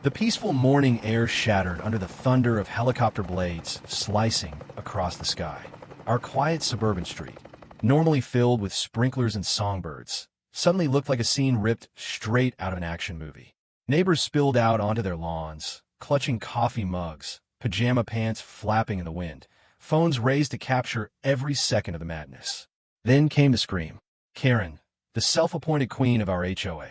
The peaceful morning air shattered under the thunder of helicopter blades slicing across the sky. Our quiet suburban street, normally filled with sprinklers and songbirds, suddenly looked like a scene ripped straight out of an action movie. Neighbors spilled out onto their lawns, clutching coffee mugs, pajama pants flapping in the wind, phones raised to capture every second of the madness. Then came the scream. Karen, the self-appointed queen of our HOA,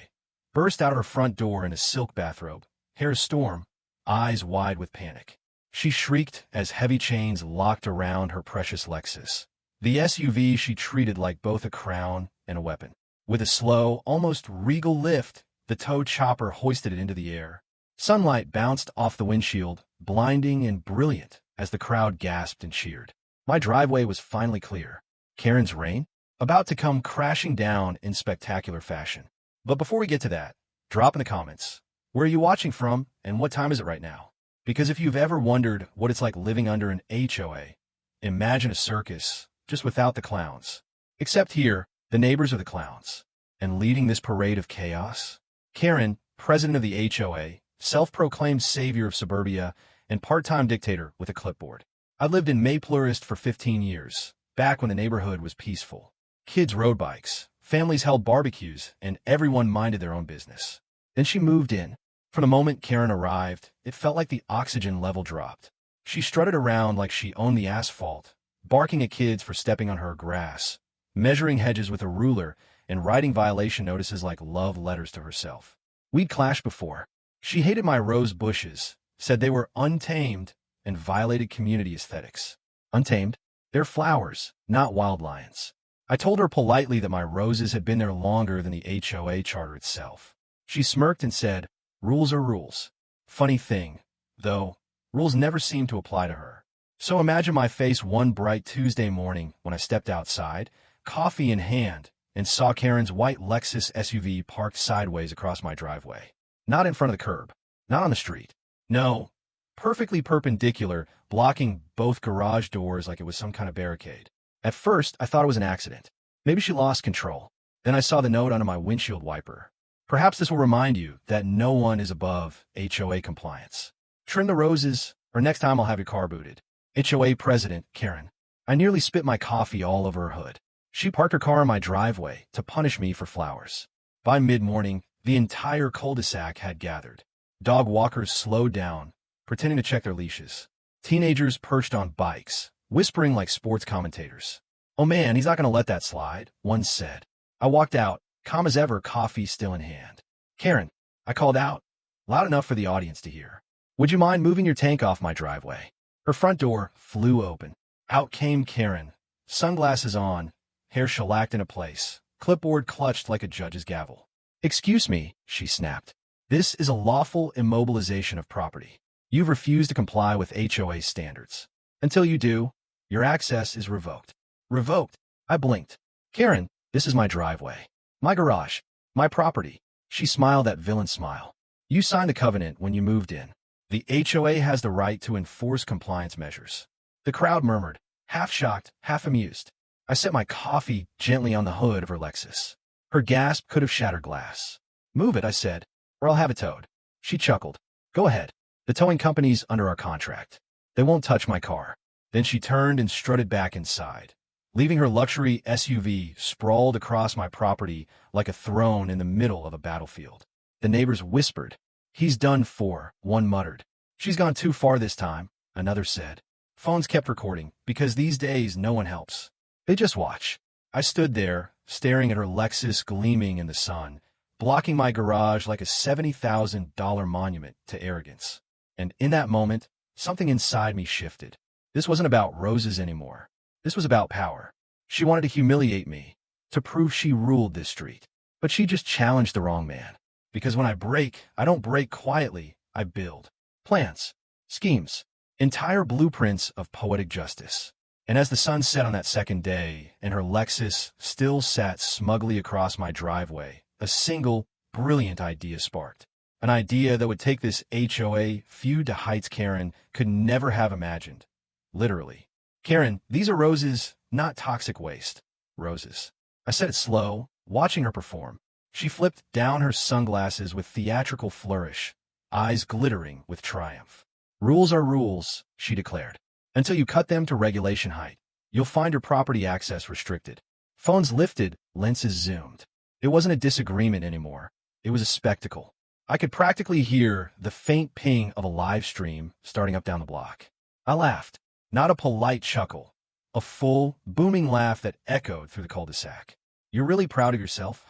burst out her front door in a silk bathrobe, hair storm, eyes wide with panic. She shrieked as heavy chains locked around her precious Lexus, the SUV she treated like both a crown and a weapon. With a slow, almost regal lift, the tow chopper hoisted it into the air. Sunlight bounced off the windshield, blinding and brilliant, as the crowd gasped and cheered. My driveway was finally clear. Karen's reign? About to come crashing down in spectacular fashion. But before we get to that, drop in the comments. Where are you watching from, and what time is it right now? Because if you've ever wondered what it's like living under an HOA, imagine a circus, just without the clowns. Except here, the neighbors are the clowns. And leading this parade of chaos? Karen, president of the HOA, self-proclaimed savior of suburbia, and part-time dictator with a clipboard. I lived in Maple Crest for 15 years, back when the neighborhood was peaceful. Kids rode bikes, families held barbecues, and everyone minded their own business. Then she moved in. From the moment Karen arrived, it felt like the oxygen level dropped. She strutted around like she owned the asphalt, barking at kids for stepping on her grass, measuring hedges with a ruler, and writing violation notices like love letters to herself. We'd clashed before. She hated my rose bushes, said they were untamed, and violated community aesthetics. Untamed? They're flowers, not wild lions. I told her politely that my roses had been there longer than the HOA charter itself. She smirked and said, "Rules are rules." Funny thing, though, rules never seemed to apply to her. So imagine my face one bright Tuesday morning when I stepped outside, coffee in hand, and saw Karen's white Lexus SUV parked sideways across my driveway. Not in front of the curb, not on the street. No, perfectly perpendicular, blocking both garage doors like it was some kind of barricade. At first, I thought it was an accident. Maybe she lost control. Then I saw the note under my windshield wiper. Perhaps this will remind you that no one is above HOA compliance. Trim the roses, or next time I'll have your car booted. HOA President, Karen. I nearly spit my coffee all over her hood. She parked her car in my driveway to punish me for flowers. By mid-morning, the entire cul-de-sac had gathered. Dog walkers slowed down, pretending to check their leashes. Teenagers perched on bikes, whispering like sports commentators. "Oh man, he's not going to let that slide," one said. I walked out, calm as ever, coffee still in hand. "Karen," I called out, loud enough for the audience to hear. "Would you mind moving your tank off my driveway?" Her front door flew open. Out came Karen, sunglasses on, hair shellacked into place, clipboard clutched like a judge's gavel. "Excuse me," she snapped. "This is a lawful immobilization of property. You've refused to comply with HOA standards. Until you do, your access is revoked." Revoked? I blinked. "Karen, this is my driveway. My garage. My property." She smiled that villain smile. "You signed the covenant when you moved in. The HOA has the right to enforce compliance measures." The crowd murmured, half shocked, half amused. I set my coffee gently on the hood of her Lexus. Her gasp could have shattered glass. "Move it," I said, "or I'll have it towed." She chuckled. "Go ahead. The towing company's under our contract. They won't touch my car." Then she turned and strutted back inside, leaving her luxury SUV sprawled across my property like a throne in the middle of a battlefield. The neighbors whispered. "He's done for," one muttered. "She's gone too far this time," another said. Phones kept recording, because these days no one helps. They just watch. I stood there, staring at her Lexus gleaming in the sun, blocking my garage like a $70,000 monument to arrogance. And in that moment, something inside me shifted. This wasn't about roses anymore. This was about power. She wanted to humiliate me, to prove she ruled this street. But she just challenged the wrong man. Because when I break, I don't break quietly, I build. Plans, schemes, entire blueprints of poetic justice. And as the sun set on that second day, and her Lexus still sat smugly across my driveway, a single, brilliant idea sparked. An idea that would take this HOA feud to heights Karen could never have imagined. Literally. "Karen, these are roses, not toxic waste. Roses." I said it slow, watching her perform. She flipped down her sunglasses with theatrical flourish, eyes glittering with triumph. "Rules are rules," she declared. "Until you cut them to regulation height, you'll find your property access restricted." Phones lifted, lenses zoomed. It wasn't a disagreement anymore. It was a spectacle. I could practically hear the faint ping of a live stream starting up down the block. I laughed. Not a polite chuckle. A full, booming laugh that echoed through the cul-de-sac. "You're really proud of yourself?"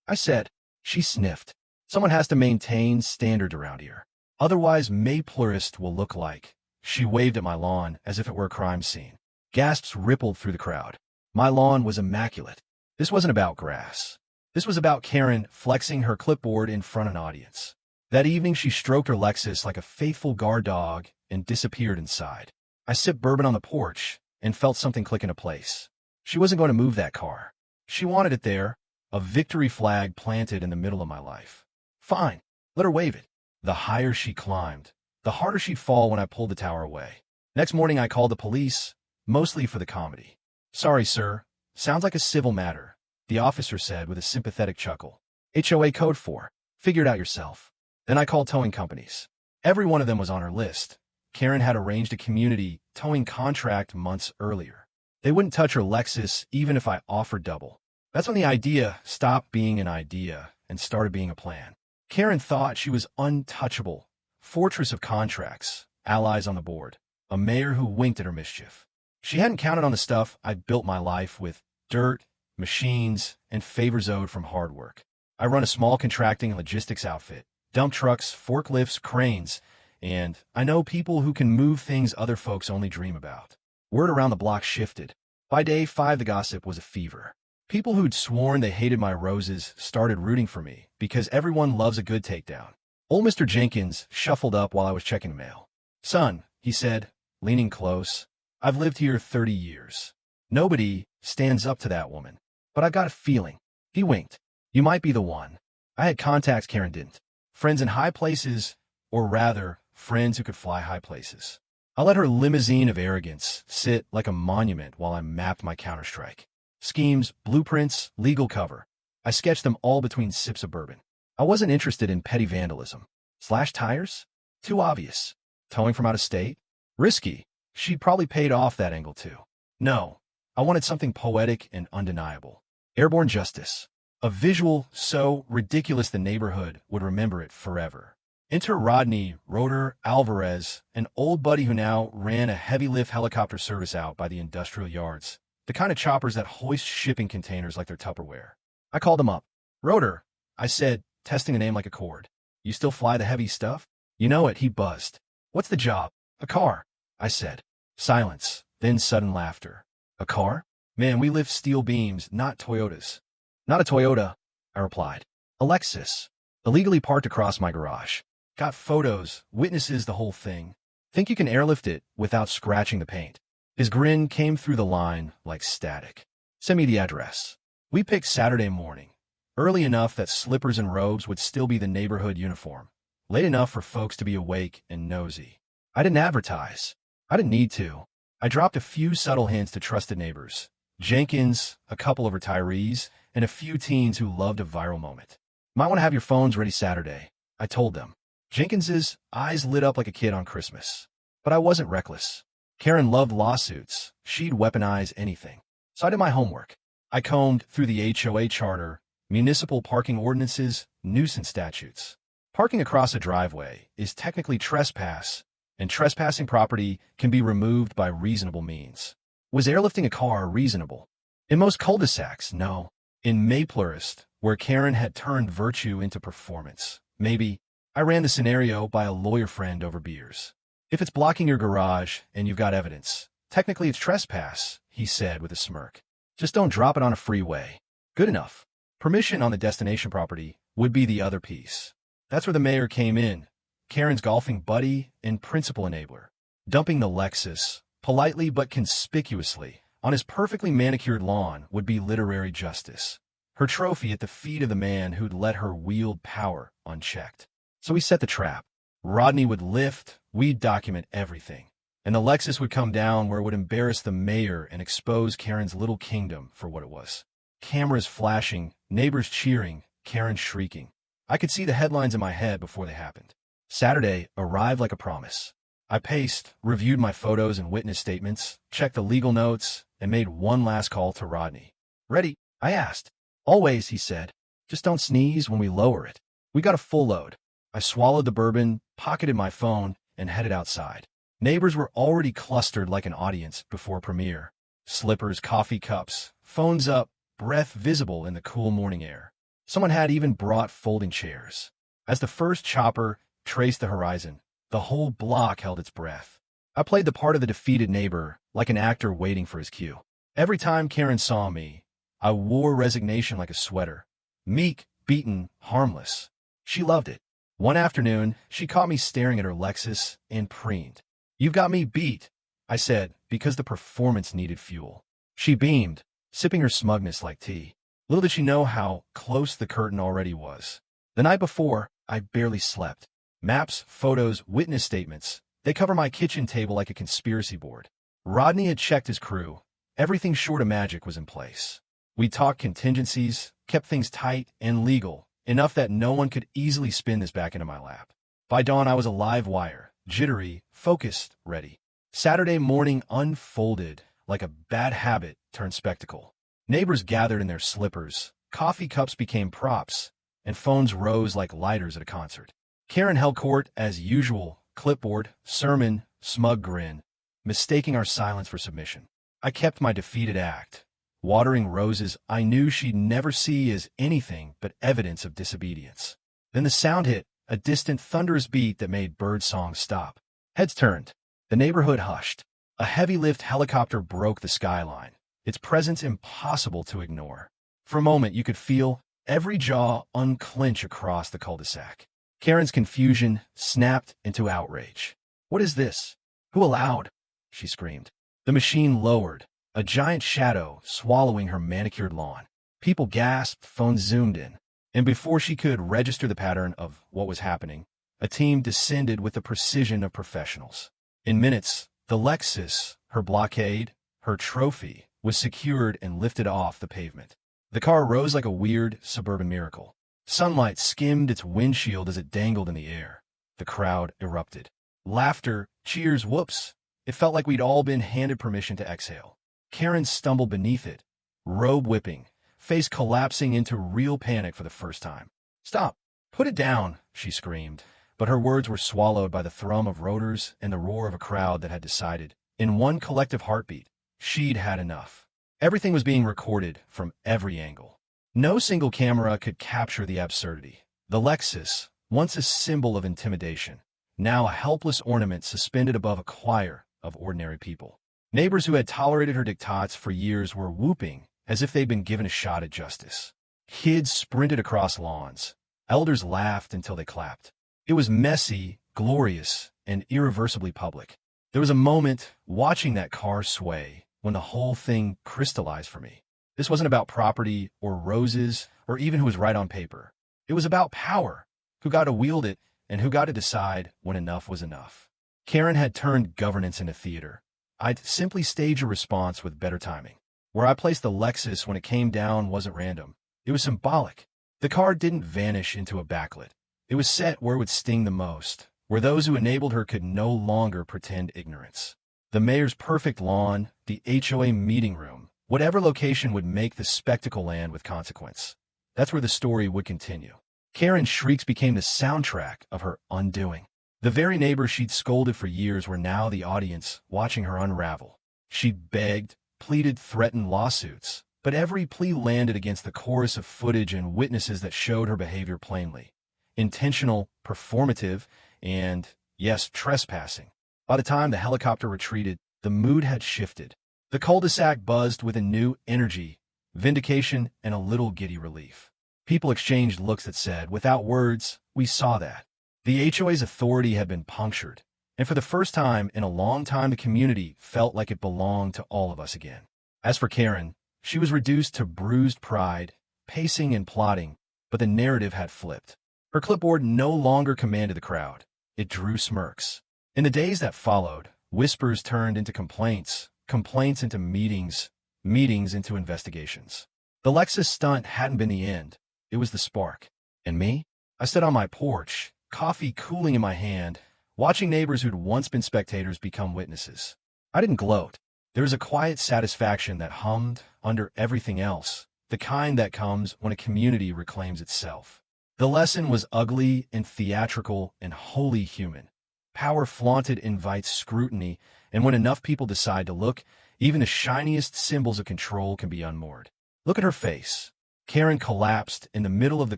I said. She sniffed. "Someone has to maintain standards around here. Otherwise, Maple Crest will look like." She waved at my lawn as if it were a crime scene. Gasps rippled through the crowd. My lawn was immaculate. This wasn't about grass. This was about Karen flexing her clipboard in front of an audience. That evening, she stroked her Lexus like a faithful guard dog and disappeared inside. I sipped bourbon on the porch and felt something click into place. She wasn't going to move that car. She wanted it there, a victory flag planted in the middle of my life. Fine, let her wave it. The higher she climbed, the harder she'd fall when I pulled the tower away. Next morning, I called the police, mostly for the comedy. "Sorry, sir. Sounds like a civil matter," the officer said with a sympathetic chuckle. "HOA code 4. Figure it out yourself." Then I called towing companies. Every one of them was on her list. Karen had arranged a community towing contract months earlier. They wouldn't touch her Lexus even if I offered double. That's when the idea stopped being an idea and started being a plan. Karen thought she was untouchable, fortress of contracts, allies on the board, a mayor who winked at her mischief. She hadn't counted on the stuff I'd built my life with: dirt, machines, and favors owed from hard work. I run a small contracting and logistics outfit, dump trucks, forklifts, cranes, and I know people who can move things other folks only dream about. Word around the block shifted. By day 5, the gossip was a fever. People who'd sworn they hated my roses started rooting for me because everyone loves a good takedown. Old Mr. Jenkins shuffled up while I was checking the mail. "Son," he said, leaning close, "I've lived here 30 years. Nobody stands up to that woman. But I got a feeling." He winked. "You might be the one." I had contacts Karen didn't. Friends in high places, or rather, friends who could fly high places. I let her limousine of arrogance sit like a monument while I mapped my counterstrike. Schemes, blueprints, legal cover. I sketched them all between sips of bourbon. I wasn't interested in petty vandalism. Slash tires? Too obvious. Towing from out of state? Risky. She'd probably paid off that angle too. No, I wanted something poetic and undeniable. Airborne justice. A visual so ridiculous the neighborhood would remember it forever. Enter Rodney Rotor Alvarez, an old buddy who now ran a heavy lift helicopter service out by the industrial yards. The kind of choppers that hoist shipping containers like they're Tupperware. I called him up. "Rotor," I said, testing the name like a chord. "You still fly the heavy stuff?" "You know it," he buzzed. "What's the job?" "A car," I said. Silence, then sudden laughter. "A car? Man, we lift steel beams, not Toyotas." "Not a Toyota," I replied. "A Lexus. Illegally parked across my garage. Got photos, witnesses, the whole thing. Think you can airlift it without scratching the paint." His grin came through the line like static. "Send me the address." We picked Saturday morning, early enough that slippers and robes would still be the neighborhood uniform, late enough for folks to be awake and nosy. I didn't advertise. I didn't need to. I dropped a few subtle hints to trusted neighbors. Jenkins, a couple of retirees, and a few teens who loved a viral moment. "Might want to have your phones ready Saturday," I told them. Jenkins's eyes lit up like a kid on Christmas. But I wasn't reckless. Karen loved lawsuits. She'd weaponize anything. So I did my homework. I combed through the HOA charter, municipal parking ordinances, nuisance statutes. Parking across a driveway is technically trespass, and trespassing property can be removed by reasonable means. Was airlifting a car reasonable? In most cul-de-sacs, no. In Maple Crest, where Karen had turned virtue into performance, maybe. I ran the scenario by a lawyer friend over beers. "If it's blocking your garage and you've got evidence, technically it's trespass," he said with a smirk. "Just don't drop it on a freeway." Good enough. Permission on the destination property would be the other piece. That's where the mayor came in, Karen's golfing buddy and principal enabler. Dumping the Lexus, politely but conspicuously, on his perfectly manicured lawn would be literary justice. Her trophy at the feet of the man who'd let her wield power unchecked. So we set the trap. Rodney would lift, we'd document everything. And the Lexus would come down where it would embarrass the mayor and expose Karen's little kingdom for what it was. Cameras flashing, neighbors cheering, Karen shrieking. I could see the headlines in my head before they happened. Saturday arrived like a promise. I paced, reviewed my photos and witness statements, checked the legal notes, and made one last call to Rodney. "Ready?" I asked. "Always," he said. "Just don't sneeze when we lower it." We got a full load. I swallowed the bourbon, pocketed my phone, and headed outside. Neighbors were already clustered like an audience before premiere. Slippers, coffee cups, phones up, breath visible in the cool morning air. Someone had even brought folding chairs. As the first chopper traced the horizon, the whole block held its breath. I played the part of the defeated neighbor, like an actor waiting for his cue. Every time Karen saw me, I wore resignation like a sweater. Meek, beaten, harmless. She loved it. One afternoon, she caught me staring at her Lexus and preened. "You've got me beat," I said, because the performance needed fuel. She beamed, sipping her smugness like tea. Little did she know how close the curtain already was. The night before, I barely slept. Maps, photos, witness statements. They cover my kitchen table like a conspiracy board. Rodney had checked his crew. Everything short of magic was in place. We talked contingencies, kept things tight and legal, enough that no one could easily spin this back into my lap. By dawn, I was a live wire, jittery, focused, ready. Saturday morning unfolded like a bad habit turned spectacle. Neighbors gathered in their slippers, coffee cups became props, and phones rose like lighters at a concert. Karen held court as usual, clipboard, sermon, smug grin, mistaking our silence for submission. I kept my defeated act, watering roses I knew she'd never see as anything but evidence of disobedience. Then the sound hit, a distant thunderous beat that made birdsong stop. Heads turned. The neighborhood hushed. A heavy-lift helicopter broke the skyline, its presence impossible to ignore. For a moment, you could feel every jaw unclench across the cul-de-sac. Karen's confusion snapped into outrage. "What is this? Who allowed?" she screamed. The machine lowered, a giant shadow swallowing her manicured lawn. People gasped, phones zoomed in. And before she could register the pattern of what was happening, a team descended with the precision of professionals. In minutes, the Lexus, her blockade, her trophy, was secured and lifted off the pavement. The car rose like a weird suburban miracle. Sunlight skimmed its windshield as it dangled in the air. The crowd erupted. Laughter, cheers, whoops. It felt like we'd all been handed permission to exhale. Karen stumbled beneath it, robe whipping, face collapsing into real panic for the first time. "Stop! Put it down!" she screamed, but her words were swallowed by the thrum of rotors and the roar of a crowd that had decided, in one collective heartbeat, she'd had enough. Everything was being recorded from every angle. No single camera could capture the absurdity. The Lexus, once a symbol of intimidation, now a helpless ornament suspended above a choir of ordinary people. Neighbors who had tolerated her diktats for years were whooping as if they'd been given a shot at justice. Kids sprinted across lawns. Elders laughed until they clapped. It was messy, glorious, and irreversibly public. There was a moment, watching that car sway, when the whole thing crystallized for me. This wasn't about property or roses or even who was right on paper. It was about power, who got to wield it and who got to decide when enough was enough. Karen had turned governance into theater. I'd simply stage a response with better timing. Where I placed the Lexus when it came down wasn't random. It was symbolic. The car didn't vanish into a backlit. It was set where it would sting the most, where those who enabled her could no longer pretend ignorance. The mayor's perfect lawn, the HOA meeting room, whatever location would make the spectacle land with consequence. That's where the story would continue. Karen's shrieks became the soundtrack of her undoing. The very neighbors she'd scolded for years were now the audience, watching her unravel. She begged, pleaded, threatened lawsuits, but every plea landed against the chorus of footage and witnesses that showed her behavior plainly. Intentional, performative, and, yes, trespassing. By the time the helicopter retreated, the mood had shifted. The cul-de-sac buzzed with a new energy, vindication, and a little giddy relief. People exchanged looks that said, without words, "We saw that." The HOA's authority had been punctured, and for the first time in a long time the community felt like it belonged to all of us again. As for Karen, she was reduced to bruised pride, pacing and plotting, but the narrative had flipped. Her clipboard no longer commanded the crowd. It drew smirks. In the days that followed, whispers turned into complaints, complaints into meetings, meetings into investigations. The Lexus stunt hadn't been the end. It was the spark. And me? I stood on my porch, coffee cooling in my hand, watching neighbors who'd once been spectators become witnesses. I didn't gloat. There was a quiet satisfaction that hummed under everything else, the kind that comes when a community reclaims itself. The lesson was ugly and theatrical and wholly human. Power flaunted invites scrutiny, and when enough people decide to look, even the shiniest symbols of control can be unmoored. Look at her face. Karen collapsed in the middle of the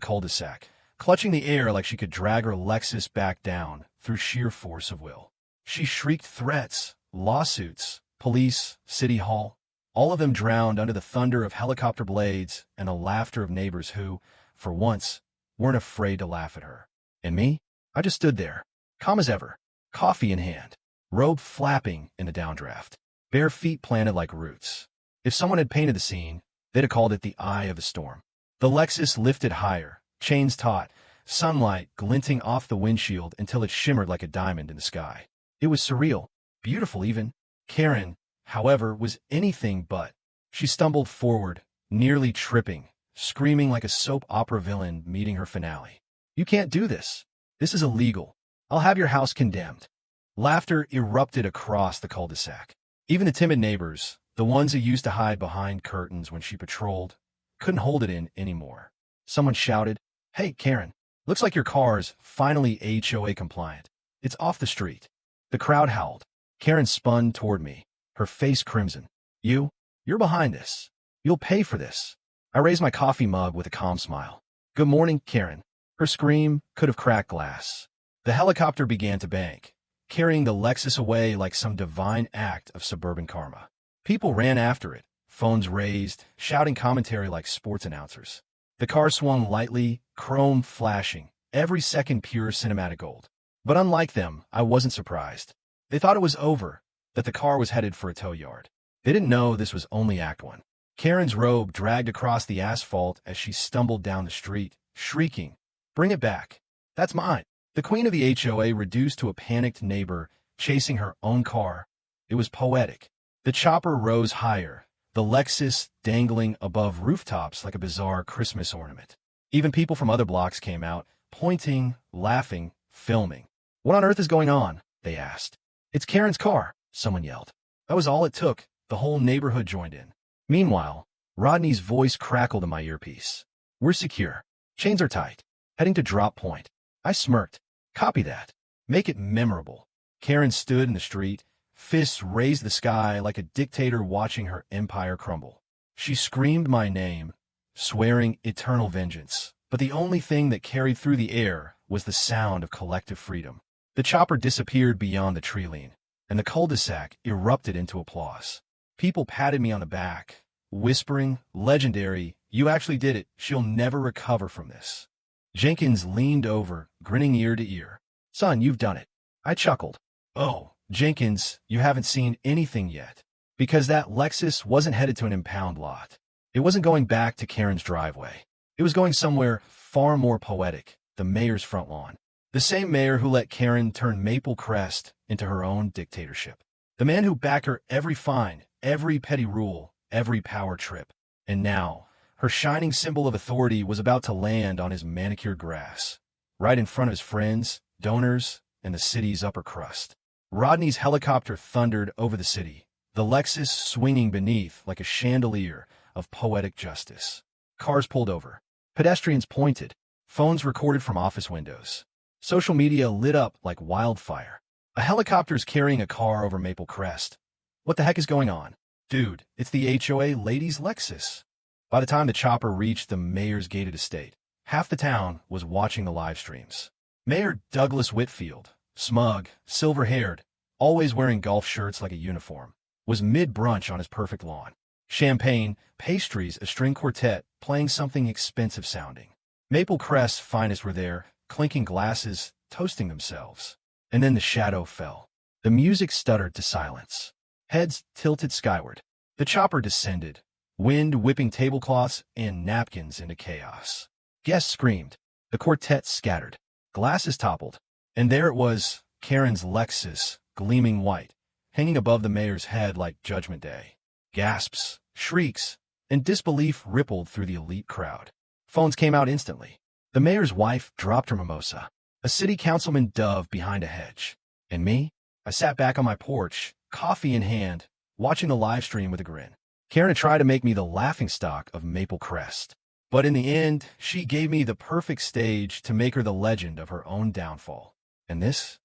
cul-de-sac, clutching the air like she could drag her Lexus back down through sheer force of will. She shrieked threats, lawsuits, police, city hall, all of them drowned under the thunder of helicopter blades and the laughter of neighbors who, for once, weren't afraid to laugh at her. And me? I just stood there, calm as ever, coffee in hand, robe flapping in the downdraft, bare feet planted like roots. If someone had painted the scene, they'd have called it the eye of the storm. The Lexus lifted higher, chains taut, sunlight glinting off the windshield until it shimmered like a diamond in the sky. It was surreal, beautiful even. Karen, however, was anything but. She stumbled forward, nearly tripping, screaming like a soap opera villain meeting her finale. "You can't do this. This is illegal. I'll have your house condemned." Laughter erupted across the cul-de-sac. Even the timid neighbors, the ones who used to hide behind curtains when she patrolled, couldn't hold it in anymore. Someone shouted, "Hey, Karen, looks like your car's finally HOA compliant. It's off the street." The crowd howled. Karen spun toward me, her face crimson. You're behind this. You'll pay for this." I raised my coffee mug with a calm smile. "Good morning, Karen." Her scream could have cracked glass. The helicopter began to bank, carrying the Lexus away like some divine act of suburban karma. People ran after it, phones raised, shouting commentary like sports announcers. The car swung lightly, chrome flashing, every second pure cinematic gold. But unlike them, I wasn't surprised. They thought it was over, that the car was headed for a tow yard. They didn't know this was only Act 1. Karen's robe dragged across the asphalt as she stumbled down the street, shrieking, "Bring it back. That's mine." The queen of the HOA reduced to a panicked neighbor chasing her own car. It was poetic. The chopper rose higher, the Lexus dangling above rooftops like a bizarre Christmas ornament. Even people from other blocks came out, pointing, laughing, filming. "What on earth is going on?" they asked. "It's Karen's car," someone yelled. That was all it took. The whole neighborhood joined in. Meanwhile, Rodney's voice crackled in my earpiece. "We're secure. Chains are tight. Heading to drop point." I smirked. "Copy that. Make it memorable." Karen stood in the street, fists raised the sky like a dictator watching her empire crumble. She screamed my name, swearing eternal vengeance, but the only thing that carried through the air was the sound of collective freedom. The chopper disappeared beyond the tree line, and the cul-de-sac erupted into applause. People patted me on the back, whispering, "Legendary, you actually did it. She'll never recover from this." Jenkins leaned over, grinning ear to ear. "Son, you've done it." I chuckled. "Oh, Jenkins, you haven't seen anything yet." Because that Lexus wasn't headed to an impound lot. It wasn't going back to Karen's driveway. It was going somewhere far more poetic, the mayor's front lawn. The same mayor who let Karen turn Maple Crest into her own dictatorship. The man who backed her every fine, every petty rule, every power trip. And now, her shining symbol of authority was about to land on his manicured grass, right in front of his friends, donors, and the city's upper crust. Rodney's helicopter thundered over the city, the Lexus swinging beneath like a chandelier of poetic justice. Cars pulled over. Pedestrians pointed. Phones recorded from office windows. Social media lit up like wildfire. A helicopter's carrying a car over Maple Crest. What the heck is going on? Dude, it's the HOA lady's Lexus. By the time the chopper reached the mayor's gated estate, half the town was watching the live streams. Mayor Douglas Whitfield, smug, silver-haired, always wearing golf shirts like a uniform, was mid-brunch on his perfect lawn. Champagne, pastries, a string quartet, playing something expensive-sounding. Maple Crest's finest were there, clinking glasses, toasting themselves. And then the shadow fell. The music stuttered to silence. Heads tilted skyward. The chopper descended, wind whipping tablecloths and napkins into chaos. Guests screamed. The quartet scattered. Glasses toppled. And there it was, Karen's Lexus, gleaming white, hanging above the mayor's head like Judgment Day. Gasps, shrieks, and disbelief rippled through the elite crowd. Phones came out instantly. The mayor's wife dropped her mimosa. A city councilman dove behind a hedge. And me? I sat back on my porch, coffee in hand, watching the live stream with a grin. Karen had tried to make me the laughingstock of Maple Crest. But in the end, she gave me the perfect stage to make her the legend of her own downfall. And this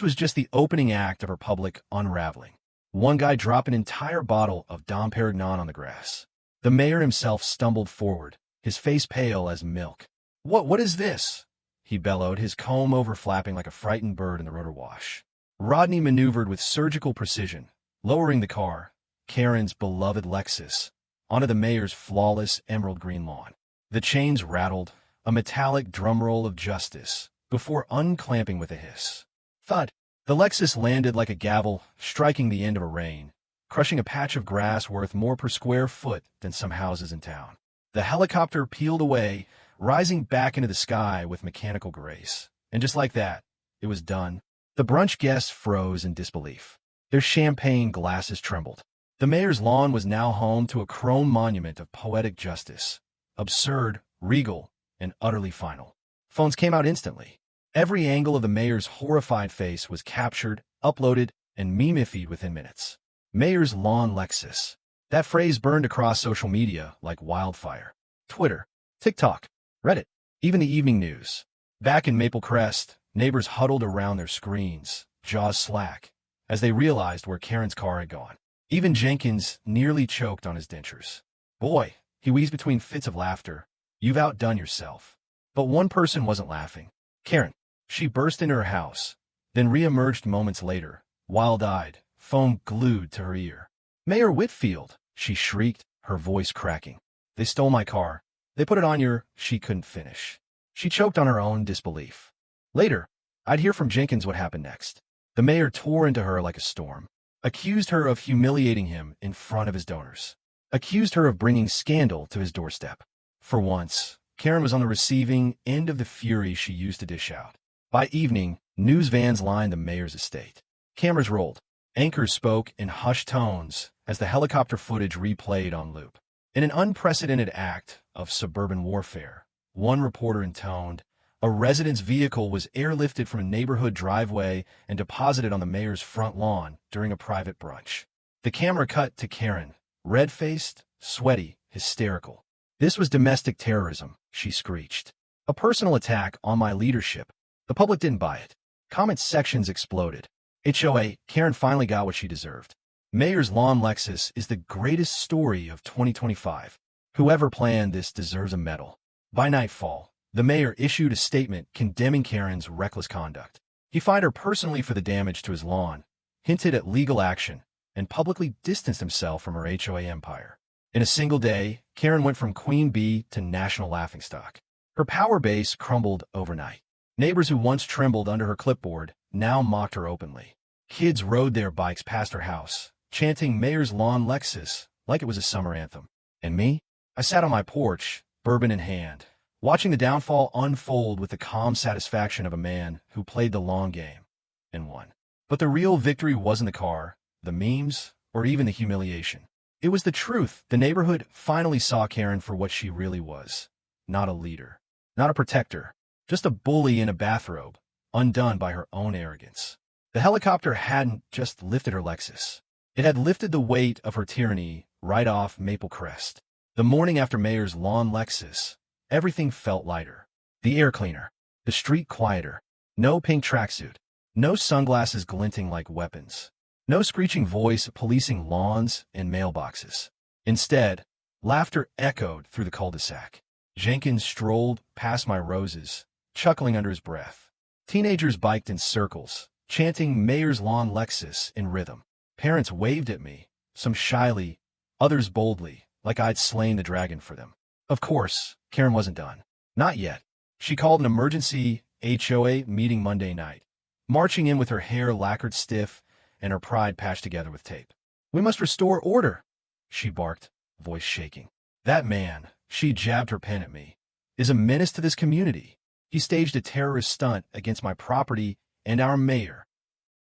was just the opening act of her public unraveling. One guy dropped an entire bottle of Dom Perignon on the grass. The mayor himself stumbled forward, his face pale as milk. What is this?" he bellowed, his comb overflapping like a frightened bird in the rotor wash. Rodney maneuvered with surgical precision, lowering the car, Karen's beloved Lexus, onto the mayor's flawless emerald green lawn. The chains rattled, a metallic drumroll of justice, before unclamping with a hiss. Thud! The Lexus landed like a gavel, striking the end of a rein, crushing a patch of grass worth more per square foot than some houses in town. The helicopter peeled away, rising back into the sky with mechanical grace. And just like that, it was done. The brunch guests froze in disbelief. Their champagne glasses trembled. The mayor's lawn was now home to a chrome monument of poetic justice. Absurd, regal, and utterly final. Phones came out instantly. Every angle of the mayor's horrified face was captured, uploaded, and meme-ified within minutes. Mayor's lawn Lexus. That phrase burned across social media like wildfire. Twitter, TikTok, Reddit, even the evening news. Back in Maple Crest, neighbors huddled around their screens, jaws slack, as they realized where Karen's car had gone. Even Jenkins nearly choked on his dentures. "Boy," he wheezed between fits of laughter, "you've outdone yourself." But one person wasn't laughing. Karen. She burst into her house, then re-emerged moments later, wild-eyed, phone glued to her ear. "Mayor Whitfield," she shrieked, her voice cracking. "They stole my car. They put it on your—" She couldn't finish. She choked on her own disbelief. Later, I'd hear from Jenkins what happened next. The mayor tore into her like a storm, accused her of humiliating him in front of his donors, accused her of bringing scandal to his doorstep. For once, Karen was on the receiving end of the fury she used to dish out. By evening, news vans lined the mayor's estate. Cameras rolled. Anchors spoke in hushed tones as the helicopter footage replayed on loop. In an unprecedented act of suburban warfare, one reporter intoned, a resident's vehicle was airlifted from a neighborhood driveway and deposited on the mayor's front lawn during a private brunch. The camera cut to Karen, red-faced, sweaty, hysterical. "This was domestic terrorism," she screeched. "A personal attack on my leadership." The public didn't buy it. Comment sections exploded. HOA, Karen finally got what she deserved. Mayor's lawn Lexus is the greatest story of 2025. Whoever planned this deserves a medal. By nightfall, the mayor issued a statement condemning Karen's reckless conduct. He fined her personally for the damage to his lawn, hinted at legal action, and publicly distanced himself from her HOA empire. In a single day, Karen went from queen bee to national laughingstock. Her power base crumbled overnight. Neighbors who once trembled under her clipboard now mocked her openly. Kids rode their bikes past her house, chanting Mayor's Lawn Lexus like it was a summer anthem. And me? I sat on my porch, bourbon in hand, watching the downfall unfold with the calm satisfaction of a man who played the long game and won. But the real victory wasn't the car, the memes, or even the humiliation. It was the truth. The neighborhood finally saw Karen for what she really was. Not a leader, not a protector, just a bully in a bathrobe, undone by her own arrogance. The helicopter hadn't just lifted her Lexus. It had lifted the weight of her tyranny right off Maple Crest. The morning after Mayor's lawn Lexus, everything felt lighter. The air cleaner, the street quieter, no pink tracksuit, no sunglasses glinting like weapons, no screeching voice policing lawns and mailboxes. Instead, laughter echoed through the cul-de-sac. Jenkins strolled past my roses, chuckling under his breath. Teenagers biked in circles, chanting Mayor's Lawn Lexus in rhythm. Parents waved at me, some shyly, others boldly, like I'd slain the dragon for them. Of course, Karen wasn't done. Not yet. She called an emergency HOA meeting Monday night, marching in with her hair lacquered stiff and her pride patched together with tape. "We must restore order," she barked, voice shaking. "That man," she jabbed her pen at me, "is a menace to this community. He staged a terrorist stunt against my property and our mayor."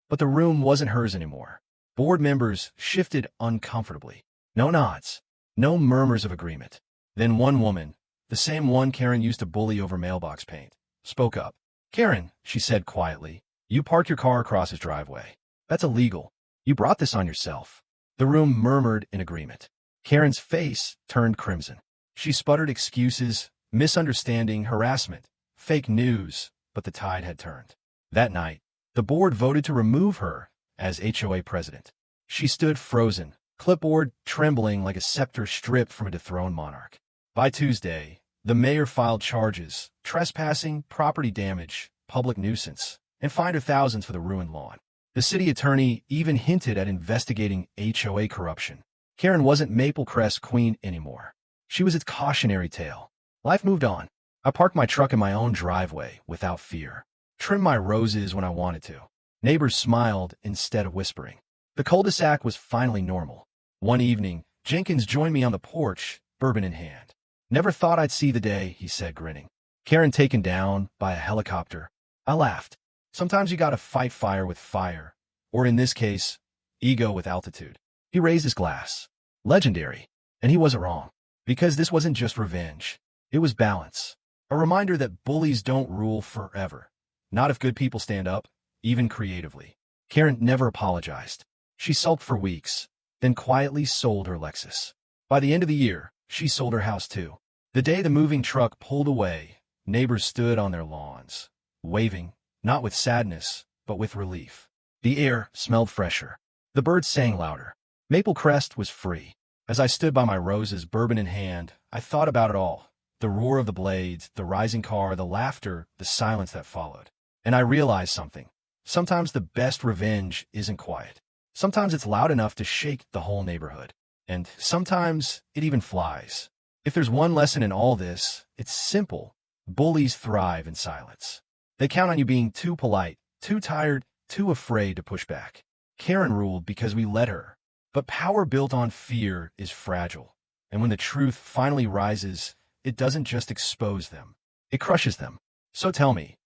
But the room wasn't hers anymore. Board members shifted uncomfortably. No nods, no murmurs of agreement. Then one woman, the same one Karen used to bully over mailbox paint, spoke up. Karen, she said quietly, you park your car across his driveway. That's illegal. You brought this on yourself. The room murmured in agreement. Karen's face turned crimson. She sputtered excuses, misunderstanding, harassment, fake news, but the tide had turned. That night, the board voted to remove her as HOA president. She stood frozen, clipboard trembling like a scepter stripped from a dethroned monarch. By Tuesday, the mayor filed charges, trespassing, property damage, public nuisance, and fined her thousands for the ruined lawn. The city attorney even hinted at investigating HOA corruption. Karen wasn't Maple Crest queen anymore. She was its cautionary tale. Life moved on. I parked my truck in my own driveway without fear. Trimmed my roses when I wanted to. Neighbors smiled instead of whispering. The cul-de-sac was finally normal. One evening, Jenkins joined me on the porch, bourbon in hand. Never thought I'd see the day, he said, grinning. Karen taken down by a helicopter. I laughed. Sometimes you gotta fight fire with fire, or in this case, ego with altitude. He raised his glass. Legendary. And he wasn't wrong. Because this wasn't just revenge. It was balance. A reminder that bullies don't rule forever. Not if good people stand up, even creatively. Karen never apologized. She sulked for weeks, then quietly sold her Lexus. By the end of the year, she sold her house too. The day the moving truck pulled away, neighbors stood on their lawns, waving, not with sadness, but with relief. The air smelled fresher. The birds sang louder. Maple Crest was free. As I stood by my roses, bourbon in hand, I thought about it all. The roar of the blades, the rising car, the laughter, the silence that followed. And I realized something. Sometimes the best revenge isn't quiet. Sometimes it's loud enough to shake the whole neighborhood. And sometimes it even flies. If there's one lesson in all this, it's simple. Bullies thrive in silence. They count on you being too polite, too tired, too afraid to push back. Karen ruled because we let her. But power built on fear is fragile. And when the truth finally rises, it doesn't just expose them. It crushes them. So tell me,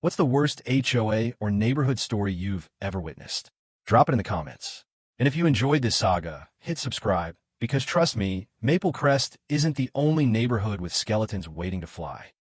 what's the worst HOA or neighborhood story you've ever witnessed? Drop it in the comments. And if you enjoyed this saga, hit subscribe, because trust me, Maple Crest isn't the only neighborhood with skeletons waiting to fly.